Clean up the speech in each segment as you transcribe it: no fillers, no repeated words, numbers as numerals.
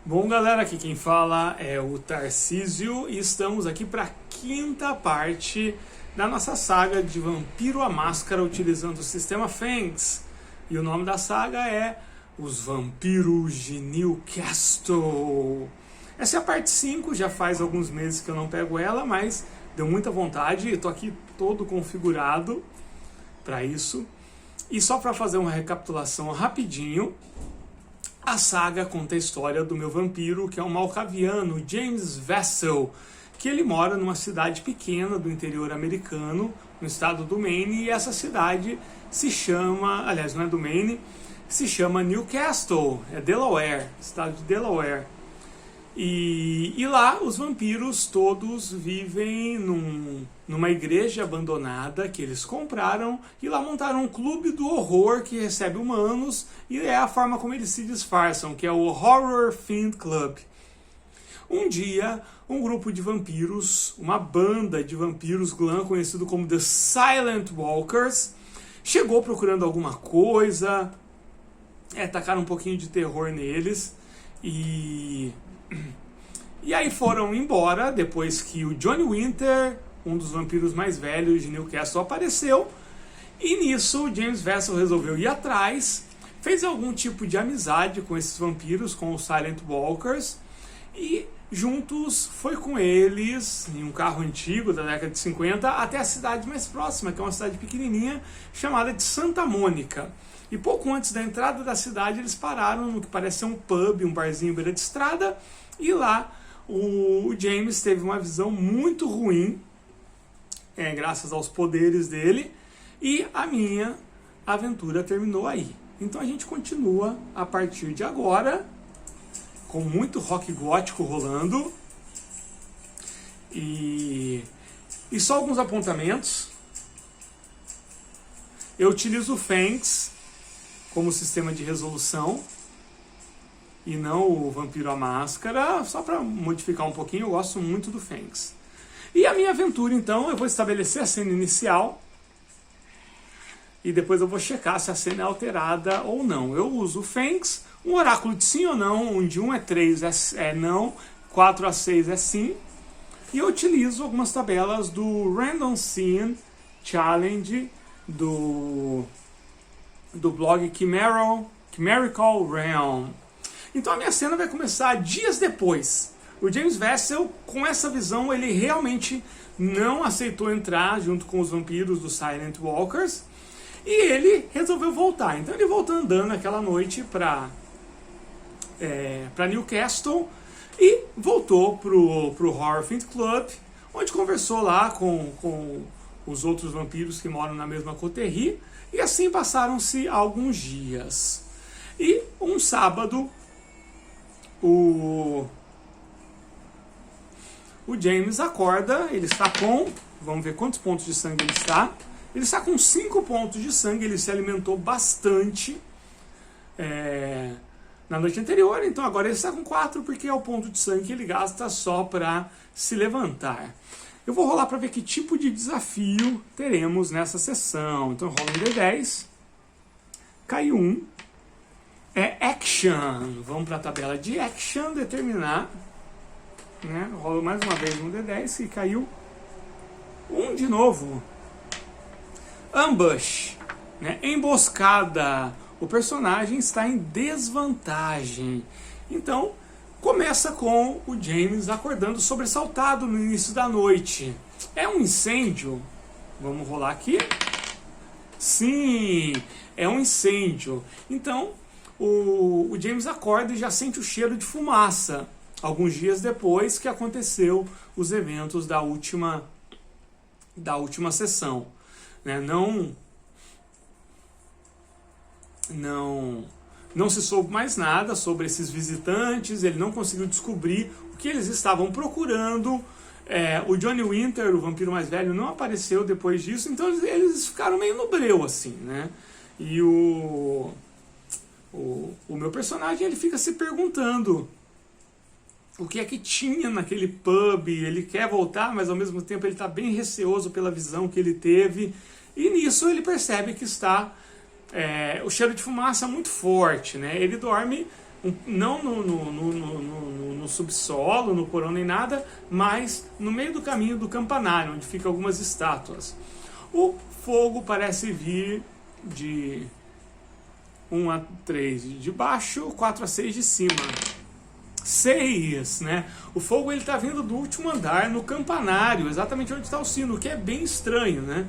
Bom, galera, aqui quem fala é o Tarcísio e estamos aqui para a quinta parte da nossa saga de Vampiro à Máscara utilizando o sistema Fangs. E o nome da saga é Os Vampiros de Newcastle. Essa é a parte 5, já faz alguns meses que eu não pego ela, mas deu muita vontade, estou aqui todo configurado para isso. E só para fazer uma recapitulação rapidinho, a saga conta a história do meu vampiro, que é um malcaviano, James Vessel, que ele mora numa cidade pequena do interior americano, no estado do Maine, e essa cidade se chama, aliás, não é do Maine, se chama Newcastle, é Delaware, estado de Delaware. E lá os vampiros todos vivem numa igreja abandonada que eles compraram, e lá montaram um clube do horror que recebe humanos, e é a forma como eles se disfarçam, que é o Horror Fiend Club. Um dia, um grupo de vampiros, uma banda de vampiros glam conhecido como The Silent Walkers, chegou procurando alguma coisa, tacaram um pouquinho de terror neles, e aí foram embora depois que o Johnny Winter, um dos vampiros mais velhos de Newcastle, apareceu. E nisso o James Vessel resolveu ir atrás, fez algum tipo de amizade com esses vampiros, com os Silent Walkers, e juntos foi com eles em um carro antigo da década de 50 até a cidade mais próxima, que é uma cidade pequenininha chamada de Santa Mônica. E pouco antes da entrada da cidade eles pararam no que parece ser um pub, um barzinho beira de estrada, e lá o James teve uma visão muito ruim, graças aos poderes dele, e a minha aventura terminou aí. Então a gente continua a partir de agora, com muito rock gótico rolando, e só alguns apontamentos. Eu utilizo o Fangs como sistema de resolução, e não o Vampiro à Máscara, só para modificar um pouquinho. Eu gosto muito do Fangs. E a minha aventura, então, eu vou estabelecer a cena inicial, e depois eu vou checar se a cena é alterada ou não. Eu uso o Fangs, um oráculo de sim ou não, onde 1 é 3 é não, 4 a 6 é sim, e eu utilizo algumas tabelas do Random Scene Challenge do blog Chimerical Realm. Então a minha cena vai começar dias depois. O James Vessel, com essa visão, ele realmente não aceitou entrar junto com os vampiros dos Silent Walkers, e ele resolveu voltar. Então ele voltou andando aquela noite para Newcastle, e voltou pro Horror Fiend Club, onde conversou lá com os outros vampiros que moram na mesma coterie, e assim passaram-se alguns dias. E um sábado, o James acorda, ele está com, vamos ver quantos pontos de sangue ele está. Ele está com 5 pontos de sangue, ele se alimentou bastante na noite anterior, então agora ele está com 4, porque é o ponto de sangue que ele gasta só para se levantar. Eu vou rolar para ver que tipo de desafio teremos nessa sessão. Então rola um D10, caiu 1, é Action. Vamos para a tabela de Action, determinar, né? Rolo mais uma vez um D10 e caiu 1 de novo. Ambush, né? Emboscada. O personagem está em desvantagem. Então, começa com o James acordando sobressaltado no início da noite. É um incêndio? Vamos rolar aqui. Sim, é um incêndio. Então, o James acorda e já sente o cheiro de fumaça, alguns dias depois que aconteceu os eventos da última sessão, né? Não se soube mais nada sobre esses visitantes, ele não conseguiu descobrir o que eles estavam procurando. O Johnny Winter, o vampiro mais velho, não apareceu depois disso, então eles ficaram meio no breu, assim, né? E o meu personagem, ele fica se perguntando o que é que tinha naquele pub. Ele quer voltar, mas ao mesmo tempo ele está bem receoso pela visão que ele teve, e nisso ele percebe que está o cheiro de fumaça muito forte, né? Ele dorme não no subsolo, no porão nem nada, mas no meio do caminho do campanário, onde ficam algumas estátuas. O fogo parece vir de 1 a 3 de baixo, 4 a 6 de cima. 6, né? O fogo ele tá vindo do último andar, no campanário, exatamente onde está o sino, o que é bem estranho, né?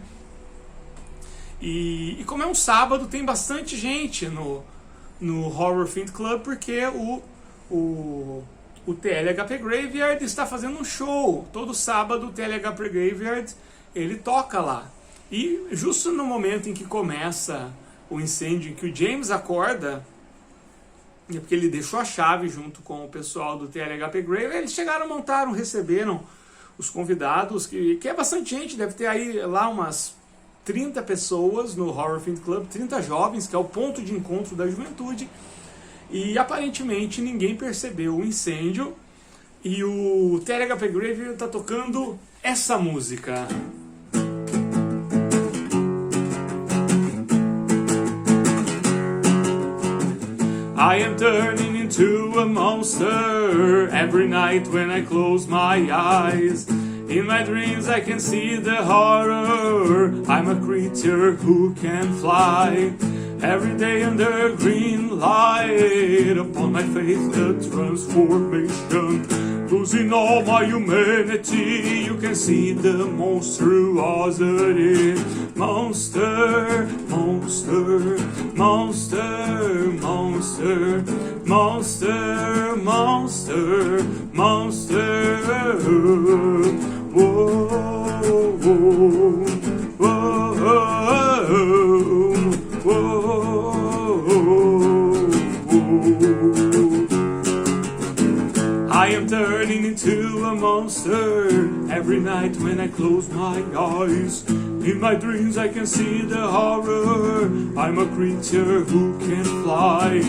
E como é um sábado, tem bastante gente no Horror Fiend Club, porque o TLHP Graveyard está fazendo um show. Todo sábado o TLHP Graveyard ele toca lá. E justo no momento em que começa o incêndio, em que o James acorda, porque ele deixou a chave junto com o pessoal do TLHP Graveyard, eles chegaram, montaram, receberam os convidados, que é bastante gente, deve ter aí lá umas 30 pessoas no Horror Fiend Club, 30 jovens, que é o ponto de encontro da juventude, e aparentemente ninguém percebeu o incêndio, e o TLHP Graveyard está tocando essa música. I am turning into a monster every night when I close my eyes. In my dreams I can see the horror. I'm a creature who can fly. Every day under green light, upon my face the transformation. Losing all my humanity, you can see the monstruosity. Monster, monster, monster, monster, monster, monster, monster. Whoa, whoa, whoa, whoa. I am turning into a monster every night when I close my eyes. In my dreams I can see the horror. I'm a creature who can fly.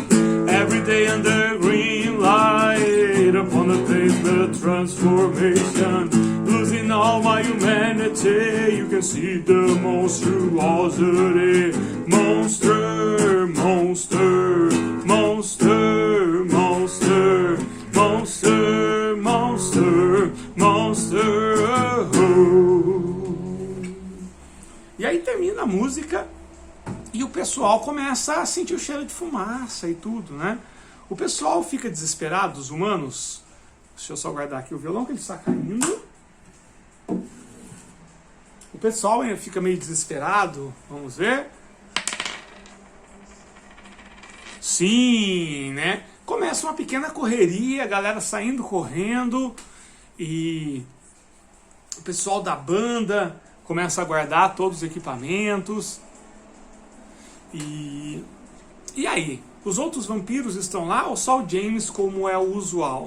Every day under green light, upon the face the transformation. Losing all my humanity, you can see the monstruosity. Monster, monster, monster, monster, monster, monster, monster. E aí termina a música e o pessoal começa a sentir o cheiro de fumaça e tudo, né? O pessoal fica desesperado, os humanos. Deixa eu só guardar aqui o violão que ele está caindo. O pessoal fica meio desesperado, vamos ver. Sim, né? Começa uma pequena correria, a galera saindo correndo e o pessoal da banda começa a guardar todos os equipamentos. E aí? Os outros vampiros estão lá ou só o James como é o usual?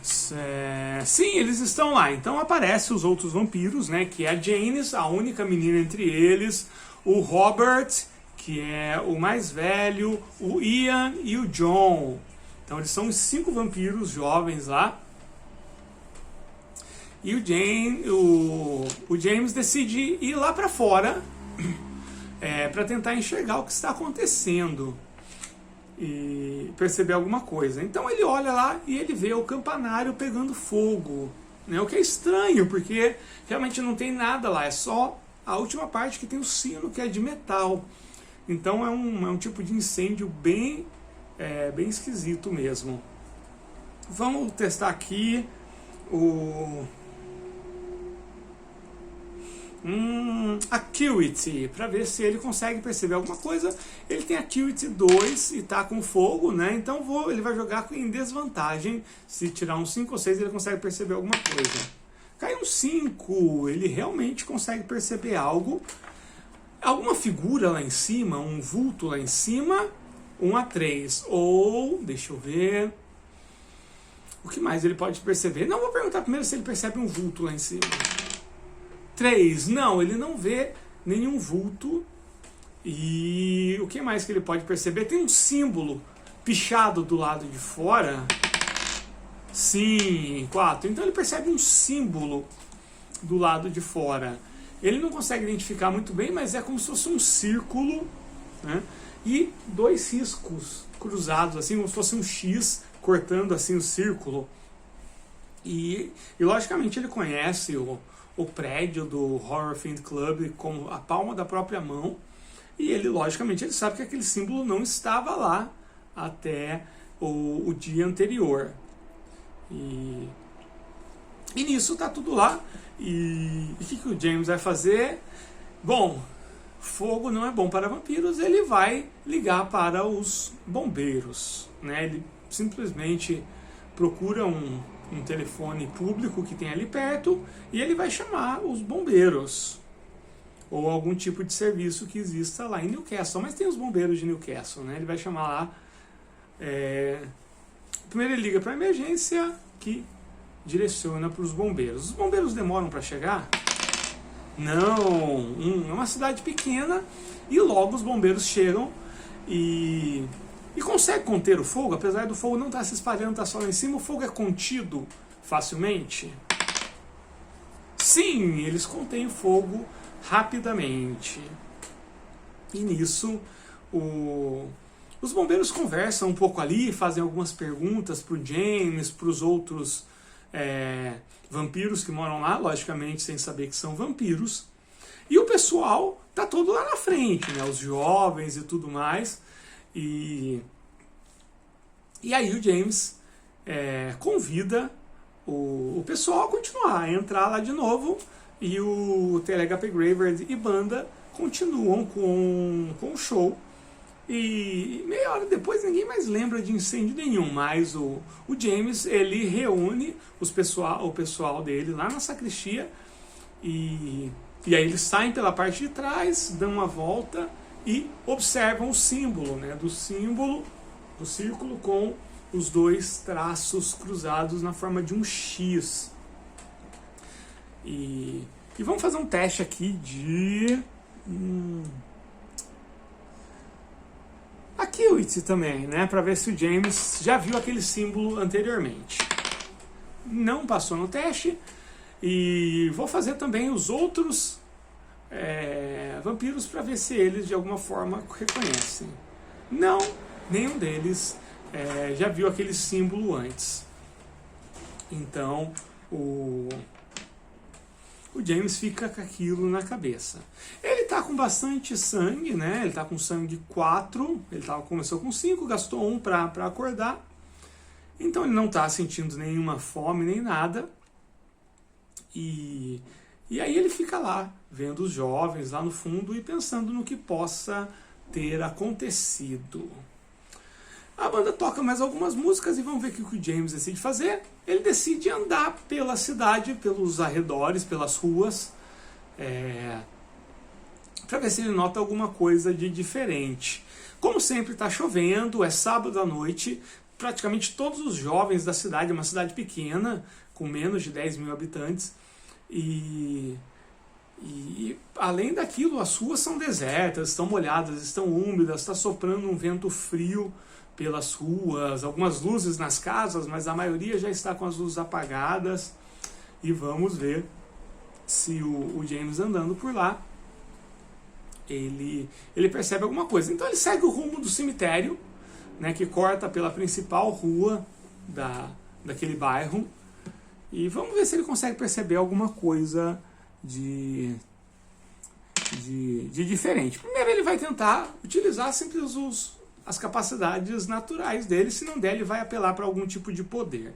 Sim, eles estão lá. Então aparecem os outros vampiros, né? Que é a Janice, a única menina entre eles, o Robert, que é o mais velho, o Ian e o John. Então eles são os 5 vampiros jovens lá. E o James decide ir lá para fora para tentar enxergar o que está acontecendo e perceber alguma coisa. Então ele olha lá e ele vê o campanário pegando fogo, né? O que é estranho, porque realmente não tem nada lá, é só a última parte que tem o sino, que é de metal. Então é um tipo de incêndio bem esquisito mesmo. Vamos testar aqui o Acuity, para ver se ele consegue perceber alguma coisa. Ele tem Acuity 2 e tá com fogo, né? Então ele vai jogar em desvantagem. Se tirar um 5 ou 6 ele consegue perceber alguma coisa. Cai um 5, ele realmente consegue perceber algo. Alguma figura lá em cima, um vulto lá em cima, 1 a 3. Ou, deixa eu ver, o que mais ele pode perceber? Não, vou perguntar primeiro se ele percebe um vulto lá em cima. 3, não, ele não vê nenhum vulto. E o que mais que ele pode perceber? Tem um símbolo pichado do lado de fora. Sim, 4. Então ele percebe um símbolo do lado de fora. Ele não consegue identificar muito bem, mas é como se fosse um círculo, né? e 2 riscos cruzados, assim como se fosse um X cortando assim o círculo. E logicamente ele conhece o prédio do Horror Fiend Club como a palma da própria mão, e ele logicamente ele sabe que aquele símbolo não estava lá até o dia anterior. E nisso tá tudo lá. E o que o James vai fazer? Bom, fogo não é bom para vampiros, ele vai ligar para os bombeiros, né? Ele simplesmente procura um telefone público que tem ali perto e ele vai chamar os bombeiros ou algum tipo de serviço que exista lá em Newcastle, mas tem os bombeiros de Newcastle, né? Ele vai chamar lá. Primeiro ele liga para a emergência, que direciona para os bombeiros. Os bombeiros demoram para chegar? Não, é uma cidade pequena e logo os bombeiros chegam e conseguem conter o fogo, apesar do fogo não estar se espalhando, está só lá em cima, o fogo é contido facilmente? Sim, eles contêm o fogo rapidamente. E nisso os bombeiros conversam um pouco ali, fazem algumas perguntas para o James, para os outros vampiros que moram lá, logicamente sem saber que são vampiros. E o pessoal tá todo lá na frente, né? Os jovens e tudo mais. E aí o James convida o pessoal a continuar, a entrar lá de novo. E o Telegraph Graveyard e banda continuam com o show. E meia hora depois ninguém mais lembra de incêndio nenhum, mas o James ele reúne o pessoal dele lá na sacristia e aí eles saem pela parte de trás, dão uma volta e observam o símbolo, né, do círculo com os 2 traços cruzados na forma de um X. E vamos fazer um teste aqui de Acuity também, né, para ver se o James já viu aquele símbolo anteriormente. Não passou no teste. E vou fazer também os outros vampiros para ver se eles de alguma forma reconhecem. Não, nenhum deles já viu aquele símbolo antes. Então o James fica com aquilo na cabeça. Ele tá com bastante sangue, né? Ele tá com sangue 4, ele começou com 5, gastou 1 para acordar. Então ele não tá sentindo nenhuma fome nem nada. E aí ele fica lá, vendo os jovens lá no fundo e pensando no que possa ter acontecido. A banda toca mais algumas músicas e vamos ver o que o James decide fazer. Ele decide andar pela cidade, pelos arredores, pelas ruas, para ver se ele nota alguma coisa de diferente. Como sempre está chovendo, é sábado à noite, praticamente todos os jovens da cidade, é uma cidade pequena, com menos de 10 mil habitantes, e além daquilo, as ruas são desertas, estão molhadas, estão úmidas, está soprando um vento frio pelas ruas, algumas luzes nas casas, mas a maioria já está com as luzes apagadas. E vamos ver se o James andando por lá, ele percebe alguma coisa. Então ele segue o rumo do cemitério, né, que corta pela principal rua daquele bairro, e vamos ver se ele consegue perceber alguma coisa de diferente. Primeiro ele vai tentar utilizar sempre as capacidades naturais dele, se não der ele vai apelar para algum tipo de poder.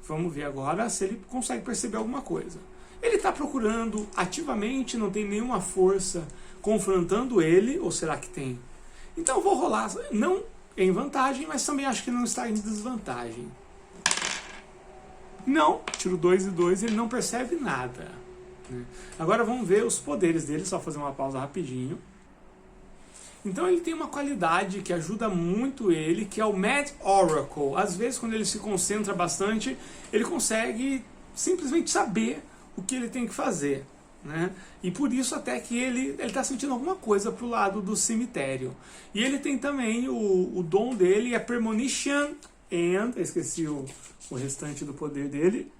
Vamos ver agora se ele consegue perceber alguma coisa. Ele está procurando ativamente, não tem nenhuma força confrontando ele, ou será que tem? Então vou rolar, não em vantagem, mas também acho que não está em desvantagem. Não, tiro 2 e 2, ele não percebe nada. Agora vamos ver os poderes dele, só fazer uma pausa rapidinho. Então ele tem uma qualidade que ajuda muito ele, que é o Mad Oracle. Às vezes quando ele se concentra bastante, ele consegue simplesmente saber o que ele tem que fazer, né? E por isso até que ele está sentindo alguma coisa pro lado do cemitério. E ele tem também o dom dele, é Premonition and... esqueci o restante do poder dele.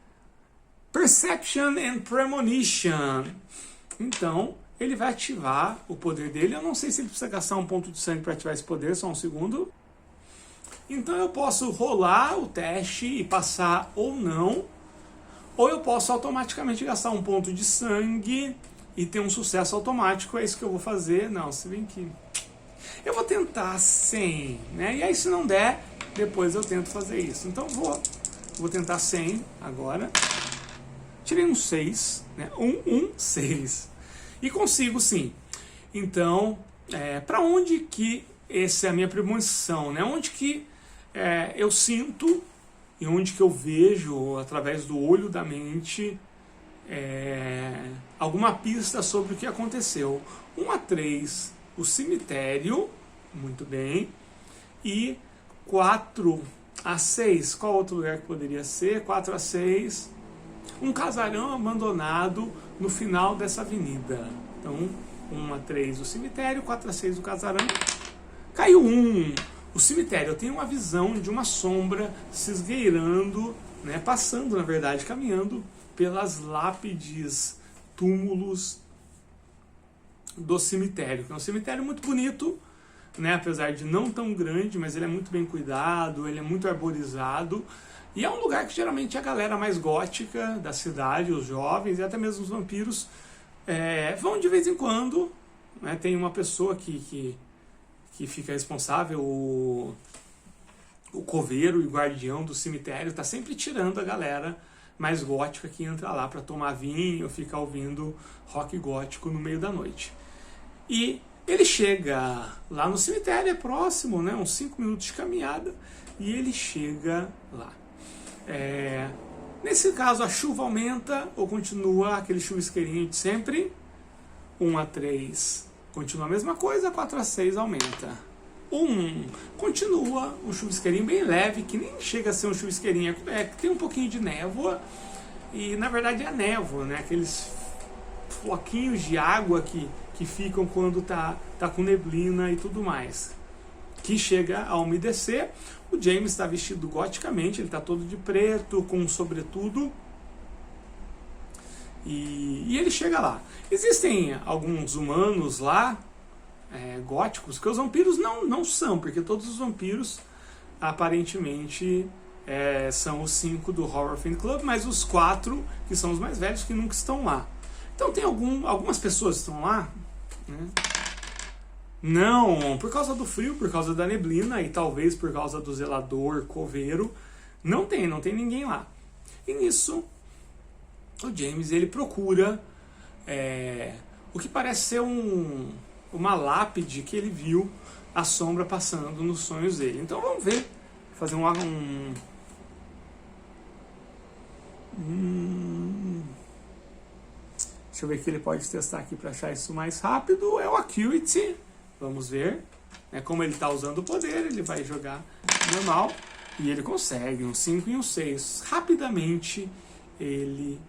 Perception and Premonition. Então ele vai ativar o poder dele. Eu não sei se ele precisa gastar um ponto de sangue para ativar esse poder, só um segundo. Então eu posso rolar o teste e passar ou não, ou eu posso automaticamente gastar um ponto de sangue e ter um sucesso automático. É isso que eu vou fazer. Não, se bem que eu vou tentar sem, né? E aí se não der, depois eu tento fazer isso. Então vou tentar sem agora. Tirei um 6, né? 6. E consigo sim. Então, para onde que essa é a minha premonição, né? Onde que eu sinto e onde que eu vejo, através do olho da mente, alguma pista sobre o que aconteceu. 1-3, o cemitério, muito bem, e 4-6, qual outro lugar que poderia ser? 4-6, um casarão abandonado no final dessa avenida. Então, 1-3 o cemitério, 4-6 o casarão. Caiu 1. O cemitério, eu tenho uma visão de uma sombra se esgueirando, né, passando, na verdade, caminhando pelas lápides, túmulos do cemitério. É um cemitério muito bonito, né, apesar de não tão grande, mas ele é muito bem cuidado, ele é muito arborizado. E é um lugar que geralmente a galera mais gótica da cidade, os jovens e até mesmo os vampiros, vão de vez em quando. Né, tem uma pessoa que fica responsável, o coveiro e guardião do cemitério, está sempre tirando a galera mais gótica que entra lá para tomar vinho, ficar ouvindo rock gótico no meio da noite. E ele chega lá no cemitério, é próximo, né, uns 5 minutos de caminhada, e ele chega lá. Nesse caso, a chuva aumenta ou continua aquele chuvisqueirinho de sempre? 1-3 continua a mesma coisa, 4-6 aumenta. 1 continua um chuvisqueirinho bem leve, que nem chega a ser um chuvisqueirinho, que tem um pouquinho de névoa, e na verdade é névoa, né? Aqueles floquinhos de água que ficam quando tá com neblina e tudo mais, que chega a umedecer. O James está vestido goticamente, ele está todo de preto, com um sobretudo, e ele chega lá. Existem alguns humanos lá, góticos, que os vampiros não são, porque todos os vampiros aparentemente são os 5 do Horror Fan Club, mas os 4 que são os mais velhos que nunca estão lá. Então tem algumas pessoas que estão lá, né? Não, por causa do frio, por causa da neblina e talvez por causa do zelador, coveiro, não tem ninguém lá. E nisso o James, ele procura o que parece ser uma lápide que ele viu a sombra passando nos sonhos dele. Então vamos ver, fazer deixa eu ver o que ele pode testar aqui para achar isso mais rápido. É o Acuity. Vamos ver. Como ele está usando o poder, ele vai jogar normal. E ele consegue um 5 e um 6. Rapidamente ele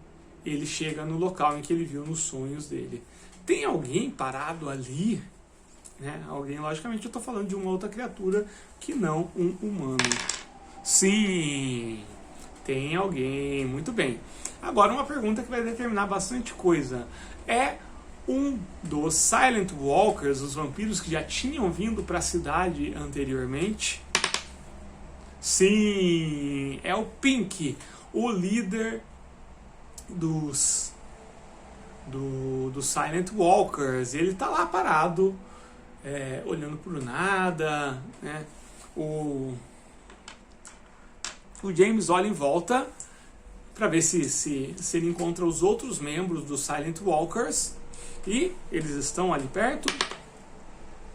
chega no local em que ele viu nos sonhos dele. Tem alguém parado ali? Né? Alguém, logicamente eu estou falando de uma outra criatura que não um humano. Sim, tem alguém. Muito bem. Agora uma pergunta que vai determinar bastante coisa. É um dos Silent Walkers, os vampiros que já tinham vindo para a cidade anteriormente? Sim, é o Pink, o líder dos Silent Walkers. Ele tá lá parado, olhando pro nada, né? O James olha em volta para ver se ele encontra os outros membros dos Silent Walkers, e eles estão ali perto.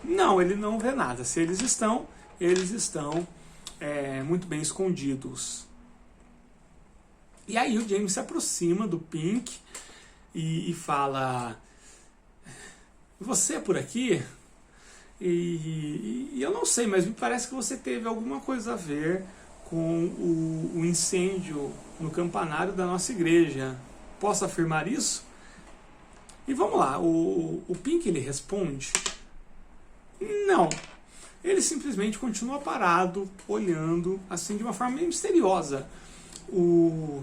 Não, ele não vê nada. Se eles estão muito bem escondidos. E aí o James se aproxima do Pink e fala: você é por aqui? E eu não sei, mas me parece que você teve alguma coisa a ver com o incêndio no campanário da nossa igreja. Posso afirmar isso? E vamos lá, o Pink, ele responde: não. Ele simplesmente continua parado, olhando, assim, de uma forma meio misteriosa. O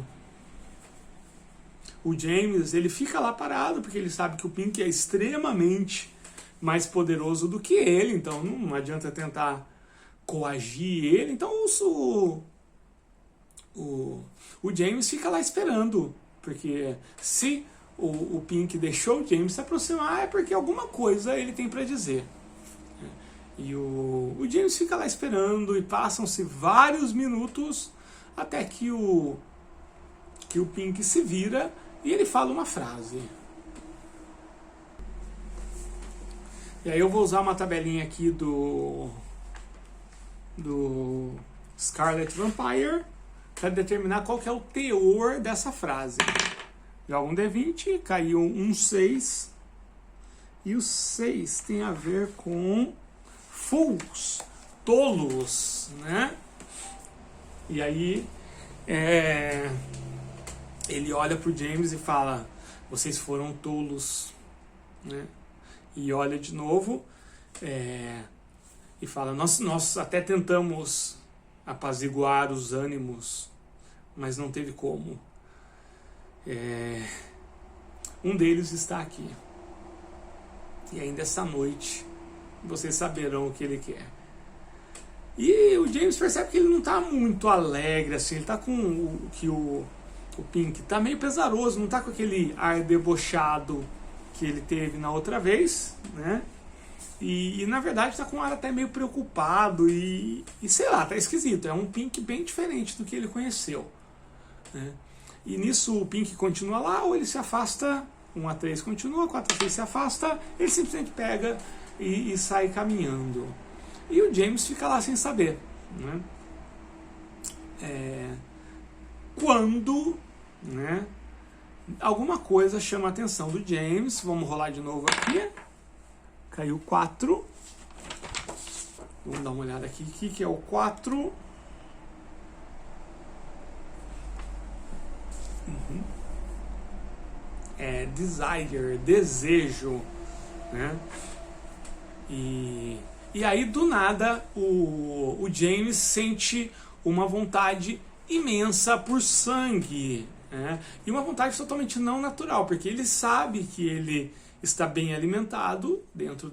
o James, ele fica lá parado, porque ele sabe que o Pink é extremamente mais poderoso do que ele, então não adianta tentar coagir ele. Então o James fica lá esperando, porque se o Pink deixou o James se aproximar, é porque alguma coisa ele tem para dizer. E o James fica lá esperando, e passam-se vários minutos até que o Pink se vira e ele fala uma frase. E aí eu vou usar uma tabelinha aqui do Scarlet Vampire para determinar qual que é o teor dessa frase. Joga um D20, caiu um 6, e o 6 tem a ver com fools, tolos, né? E aí ele olha pro James e fala: vocês foram tolos, né? E olha de novo e fala: nós até tentamos apaziguar os ânimos, mas não teve como. Um deles está aqui, e ainda essa noite vocês saberão o que ele quer. E o James percebe que ele não está muito alegre, assim, ele está com o Pink está meio pesaroso, não está com aquele ar debochado que ele teve na outra vez, né? E na verdade está com um ar até meio preocupado e sei lá, tá esquisito. É um Pink bem diferente do que ele conheceu, né? E nisso o Pink continua lá, ou ele se afasta, 1-3 continua, 4-6 se afasta, ele simplesmente pega e sai caminhando. E o James fica lá sem saber, né? Quando, né, alguma coisa chama a atenção do James. Vamos rolar de novo aqui. Caiu 4. Vamos dar uma olhada aqui. O que é o 4? É desire, desejo, né? E aí do nada o James sente uma vontade imensa por sangue, né? E uma vontade totalmente não natural, porque ele sabe que ele está bem alimentado dentro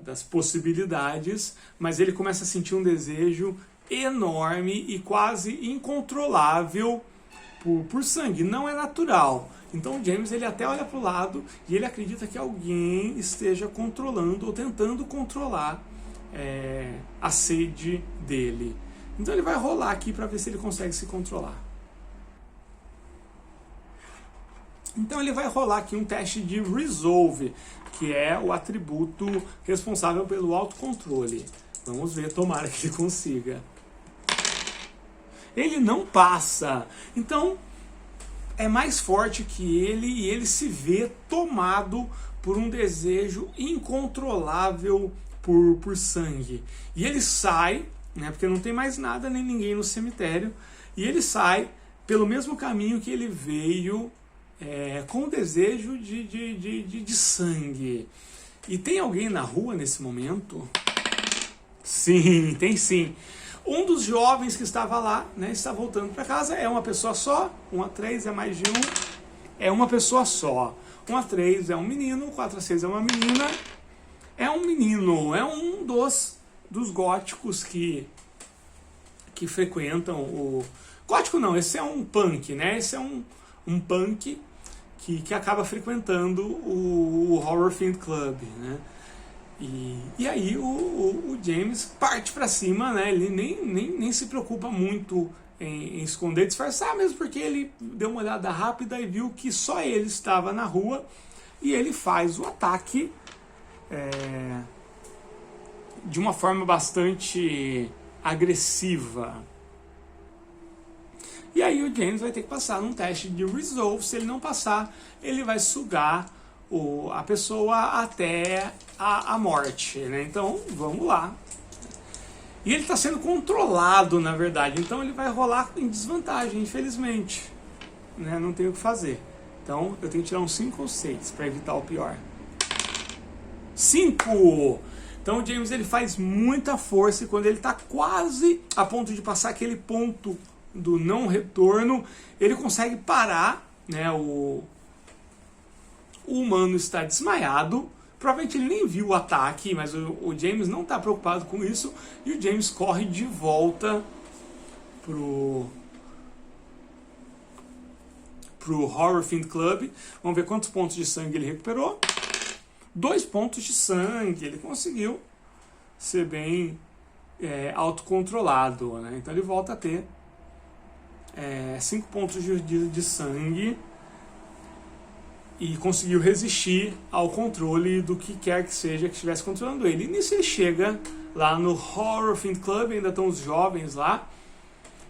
das possibilidades, mas ele começa a sentir um desejo enorme e quase incontrolável por sangue. Não é natural. Então o James ele até olha para o lado e ele acredita que alguém esteja controlando ou tentando controlar a sede dele. Então ele vai rolar aqui para ver se ele consegue se controlar. Então ele vai rolar aqui um teste de Resolve, que é o atributo responsável pelo autocontrole. Vamos ver, tomara que ele consiga. Ele não passa. Então é mais forte que ele e ele se vê tomado por um desejo incontrolável por sangue. E ele sai, né, porque não tem mais nada nem ninguém no cemitério, e ele sai pelo mesmo caminho que ele veio, com o desejo de sangue. E tem alguém na rua nesse momento? Sim, tem sim. Um dos jovens que estava lá, né, está voltando para casa. É uma pessoa só. 1-3 é mais de um. É uma pessoa só. 1-3 é um menino. 4-6 é uma menina. É um menino. É um dos góticos que frequentam o... Gótico não, esse é um punk, né? Esse é um punk que acaba frequentando o Horror Fiend Club, né? E aí o James parte para cima, né? Ele nem se preocupa muito em esconder, disfarçar, mesmo porque ele deu uma olhada rápida e viu que só ele estava na rua, e ele faz o ataque de uma forma bastante agressiva. E aí o James vai ter que passar num teste de Resolve. Se ele não passar, ele vai sugar a pessoa até a morte, né? Então, vamos lá. E ele está sendo controlado, na verdade. Então, ele vai rolar em desvantagem, infelizmente, né? Não tem o que fazer. Então, eu tenho que tirar um 5 ou 6 para evitar o pior. 5! Então, o James ele faz muita força, e quando ele está quase a ponto de passar aquele ponto do não retorno, ele consegue parar, né, o humano está desmaiado. Provavelmente ele nem viu o ataque, mas o James não está preocupado com isso, e o James corre de volta pro Horror Fiend Club. Vamos ver quantos pontos de sangue ele recuperou. 2 pontos de sangue, ele conseguiu ser bem autocontrolado, né? Então ele volta a ter 5 pontos de sangue e conseguiu resistir ao controle do que quer que seja que estivesse controlando ele. E nisso ele chega lá no Horror Fiend Club, ainda estão os jovens lá.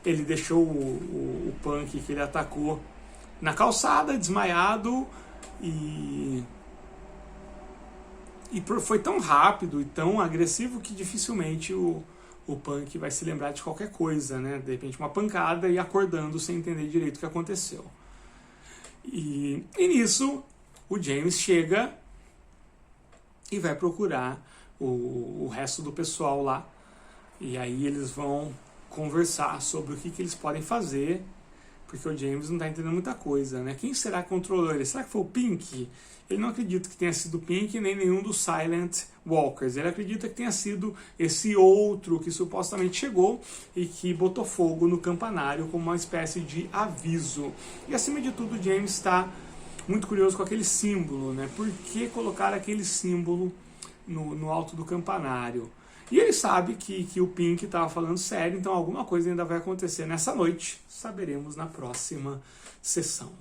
Ele deixou o Punk que ele atacou na calçada, desmaiado, e foi tão rápido e tão agressivo que dificilmente o Punk vai se lembrar de qualquer coisa, né? De repente uma pancada e acordando sem entender direito o que aconteceu. E nisso o James chega e vai procurar o resto do pessoal lá. E aí eles vão conversar sobre o que eles podem fazer, porque o James não está entendendo muita coisa, né? Quem será que controlou ele? Será que foi o Pink? Ele não acredita que tenha sido o Pink nem nenhum dos Silent Walkers. Ele acredita que tenha sido esse outro que supostamente chegou e que botou fogo no campanário como uma espécie de aviso. E acima de tudo, o James está muito curioso com aquele símbolo, né? Por que colocar aquele símbolo no alto do campanário? E ele sabe que o Pink estava falando sério, então alguma coisa ainda vai acontecer nessa noite. Saberemos na próxima sessão.